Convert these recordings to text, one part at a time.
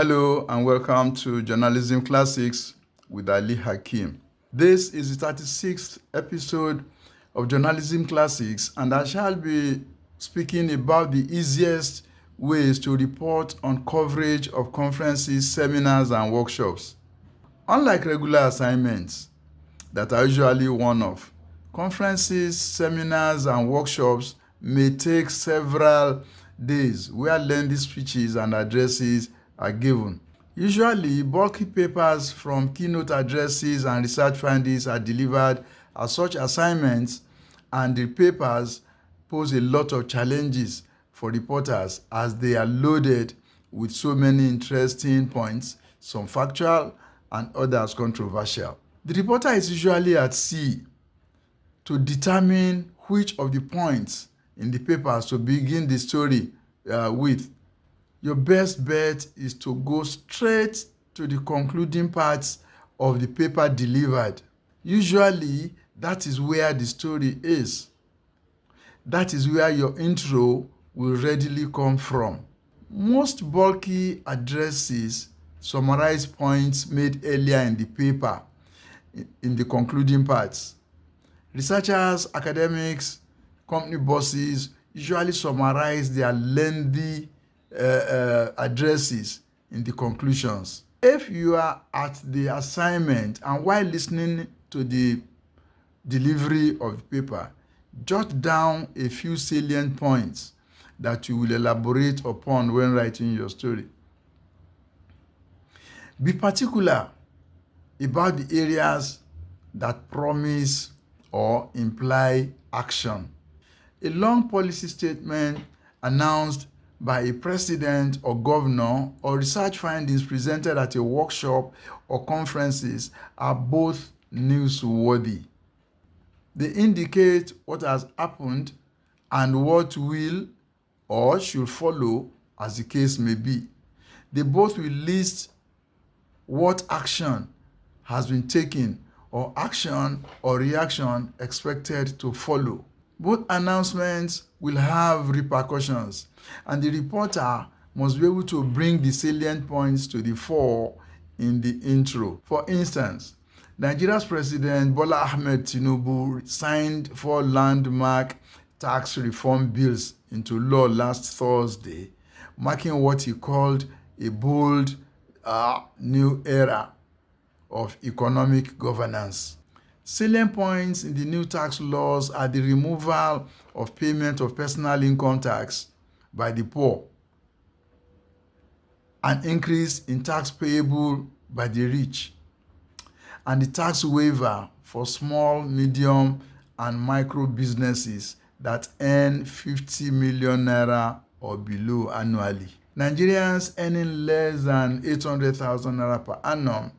Hello and welcome to Journalism Classics with Ali Hakim. This is the 36th episode of Journalism Classics, and I shall be speaking about the easiest ways to report on coverage of conferences, seminars, and workshops. Unlike regular assignments that are usually one-off, conferences, seminars, and workshops may take several days where lengthy speeches and addresses are given. Usually, bulky papers from keynote addresses and research findings are delivered as such assignments, and the papers pose a lot of challenges for reporters as they are loaded with so many interesting points, some factual and others controversial. The reporter is usually at sea to determine which of the points in the papers to begin the story with. Your best bet is to go straight to the concluding parts of the paper delivered. Usually, that is where the story is. That is where your intro will readily come from. Most bulky addresses summarize points made earlier in the paper in the concluding parts. Researchers, academics, company bosses usually summarize their lengthy addresses in the conclusions. If you are at the assignment and while listening to the delivery of the paper, jot down a few salient points that you will elaborate upon when writing your story. Be particular about the areas that promise or imply action. A long policy statement announced by a president or governor or research findings presented at a workshop or conferences are both newsworthy. They indicate what has happened and what will or should follow as the case may be. They both will list what action has been taken or action or reaction expected to follow. Both announcements will have repercussions, and the reporter must be able to bring the salient points to the fore in the intro. For instance, Nigeria's President Bola Ahmed Tinubu signed 4 landmark tax reform bills into law last Thursday, marking what he called a bold new era of economic governance. Salient points in the new tax laws are the removal of payment of personal income tax by the poor, an increase in tax payable by the rich, and the tax waiver for small, medium, and micro businesses that earn 50 million naira or below annually. Nigerians earning less than 800,000 naira per annum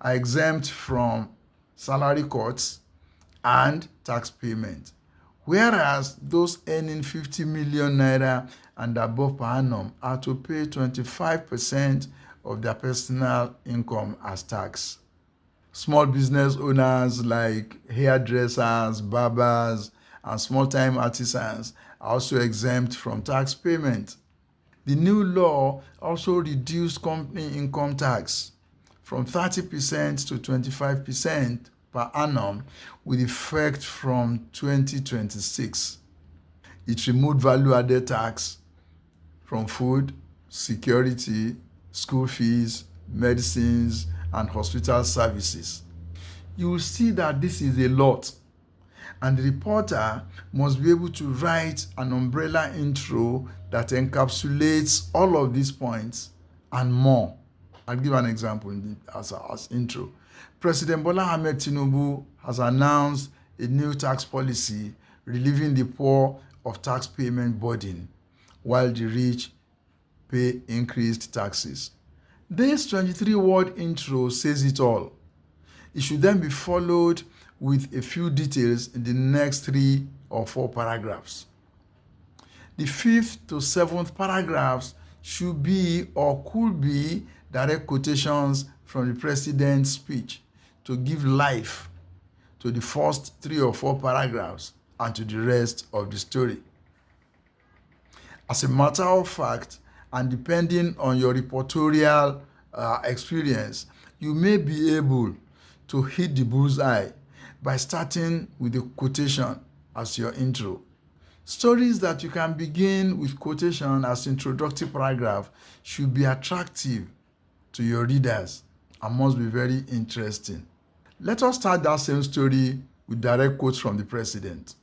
are exempt from salary cuts and tax payment, whereas those earning 50 million naira and above per annum are to pay 25% of their personal income as tax. Small business owners like hairdressers, barbers, and small-time artisans are also exempt from tax payment. The new law also reduced company income tax from 30% to 25% per annum with effect from 2026. It removed value-added tax from food, security, school fees, medicines, and hospital services. You will see that this is a lot, and the reporter must be able to write an umbrella intro that encapsulates all of these points and more. I'll give an example as intro. President Bola Ahmed Tinubu has announced a new tax policy relieving the poor of tax payment burden, while the rich pay increased taxes. This 23-word intro says it all. It should then be followed with a few details in the next 3 or 4 paragraphs. The 5th to 7th paragraphs should be or could be direct quotations from the president's speech to give life to the first 3 or 4 paragraphs and to the rest of the story. As a matter of fact, and depending on your reportorial experience, you may be able to hit the bullseye by starting with a quotation as your intro. Stories that you can begin with quotation as introductory paragraph should be attractive to your readers and must be very interesting. Let us start that same story with direct quotes from the president.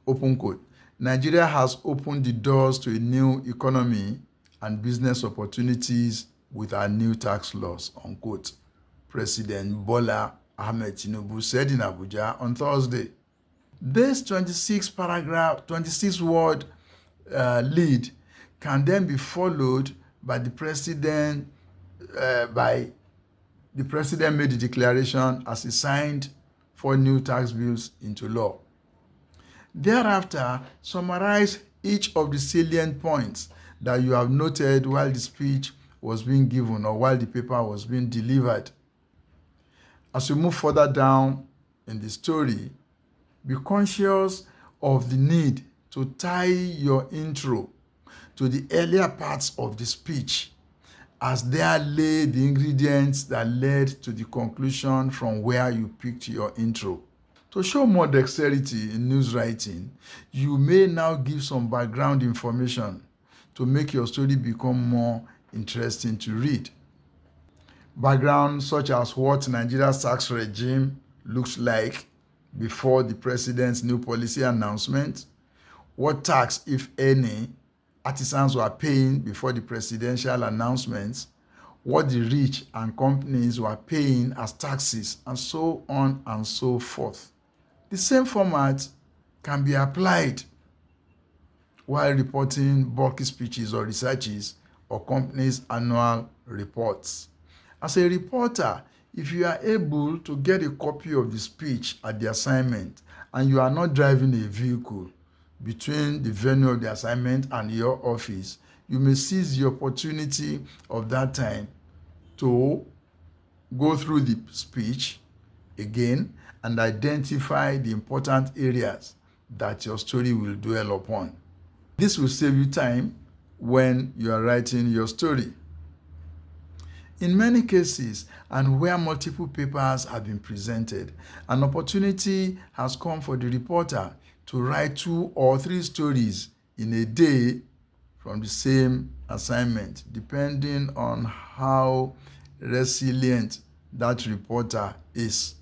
Open quote. Nigeria has opened the doors to a new economy and business opportunities with our new tax laws, unquote. President Bola Ahmed Tinubu said in Abuja on Thursday. This 26-word lead can then be followed by the president made the declaration as he signed 4 new tax bills into law. Thereafter, summarize each of the salient points that you have noted while the speech was being given or while the paper was being delivered. As you move further down in the story, be conscious of the need to tie your intro to the earlier parts of the speech, as there lay the ingredients that led to the conclusion from where you picked your intro. To show more dexterity in news writing, you may now give some background information to make your story become more interesting to read. Background such as what Nigeria's tax regime looks like before the president's new policy announcement, what tax, if any, artisans were paying before the presidential announcements, what the rich and companies were paying as taxes, and so on and so forth. The same format can be applied while reporting bulky speeches or researches or companies' annual reports. As a reporter, if you are able to get a copy of the speech at the assignment and you are not driving a vehicle between the venue of the assignment and your office, you may seize the opportunity of that time to go through the speech again and identify the important areas that your story will dwell upon. This will save you time when you are writing your story. In many cases, and where multiple papers have been presented, an opportunity has come for the reporter to write 2 or 3 stories in a day from the same assignment, depending on how resilient that reporter is.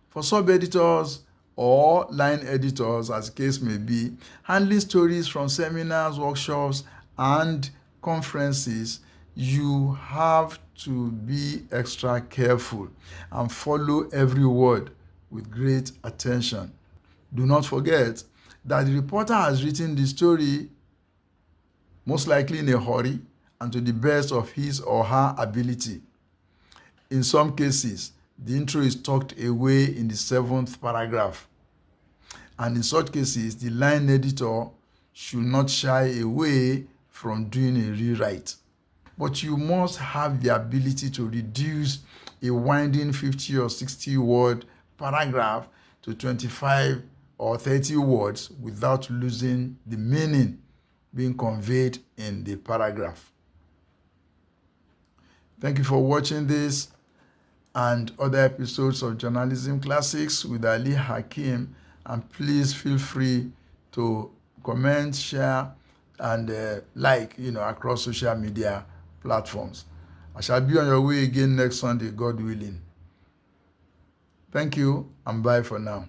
For sub-editors or line editors, as the case may be, handling stories from seminars, workshops, and conferences, you have to be extra careful and follow every word with great attention. Do not forget that the reporter has written the story most likely in a hurry and to the best of his or her ability. In some cases, the intro is tucked away in the 7th paragraph. And in such cases, the line editor should not shy away from doing a rewrite. But you must have the ability to reduce a winding 50 or 60 word paragraph to 25 or 30 words without losing the meaning being conveyed in the paragraph. Thank you for watching this and other episodes of Journalism Classics with Ali Hakim, and please feel free to comment, share, and like across social media platforms. I shall be on your way again next Sunday, God willing. Thank you, and bye for now.